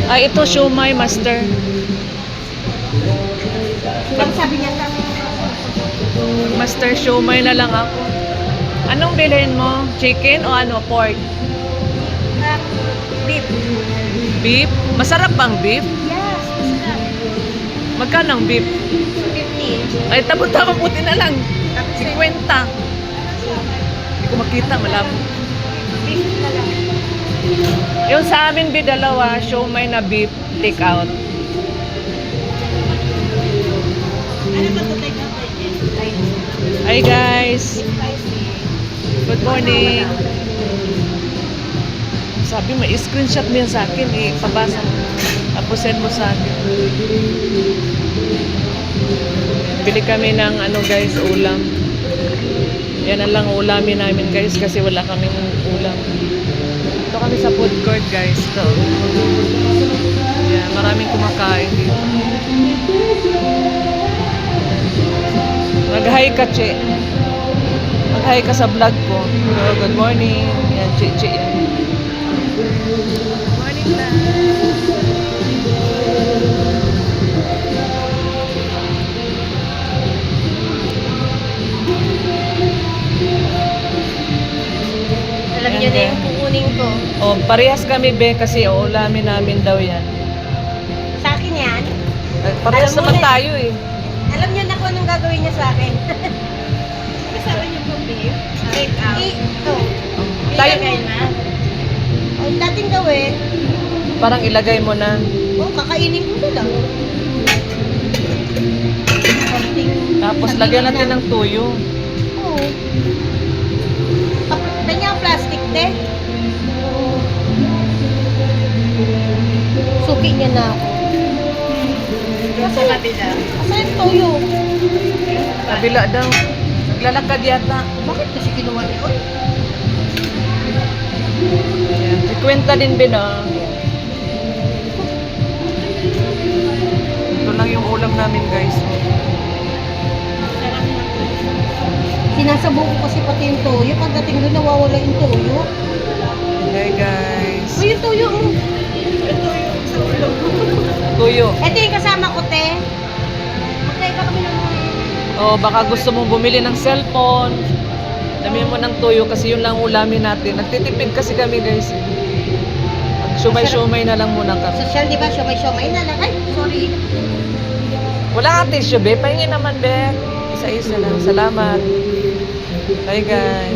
Ay, ito siomai, master. Ang sabi niya sa Master siomai na lang ako. Anong bilhin mo? Chicken o ano? Pork? beef. Beef? Masarap bang beef? Yes, masarap. Magkano ang beef? 50. Ay, tabo-tabo, buti na lang. 50. Hindi ko makita, malabo. Beef na lang. Yung sa amin, dalawa, siomai na beef, take out. Ano ba ito take out? Hi guys! Good morning! Sabi mo, screenshot mo yan sa akin, ipabasa mo. Tapos send mo sa akin. Bili kami ng ano guys, ulam. Yan na lang ulamin namin guys kasi wala kaming ulam. Ito kami sa food court guys. Ito. Yan, maraming kumakain dito. Mag-hi ka, Che. Mag-hi ka sa vlog ko. Hello, good morning. Yan, Che, yan. Good morning, na. Alam niyo na yung kukunin ko. Oh, parehas kami, Be, kasi uulamin namin daw yan. Sa akin yan. Parehas Alam mo naman na- tayo eh. Alam niyo na kung anong gagawin niya sa akin. Kasama niyo po beef? Take out. Ito. Tayo, na. Ang dating gawin, parang ilagay mo na. kakainin ko na lang. Konting... Tapos sabihin lagyan natin na. ng tuyo. Oo. Ganyan ang plastic, te. Suki niya na ako. Sa kabila. Asan yung toyo? Kabila daw. Naglalakad yata. Bakit kasi kinuha niya? Oy, Ayan. Si Kwenta din, Be, no? Ito lang yung ulam namin, guys. sinasabog ko kasi pati yung toyo. Pagdating doon, nawawala yung toyo. Okay, guys. Uy, yung toyo mo. Yung toyo sa ulo. Tuyo. Ito yung kasama ko, te. Magkaiba kami ng O, baka gusto mong bumili ng cellphone. Damihan mo ng tuyo kasi yun lang ulamin natin. Nagtitipid kasi kami, guys. Shumay-shumay na lang muna kami. social, di ba? Siomay na lang. Ay, sorry. Wala kang tissue, Be. Pahingin naman, Be. Isa-isa lang. Salamat. Bye, guys.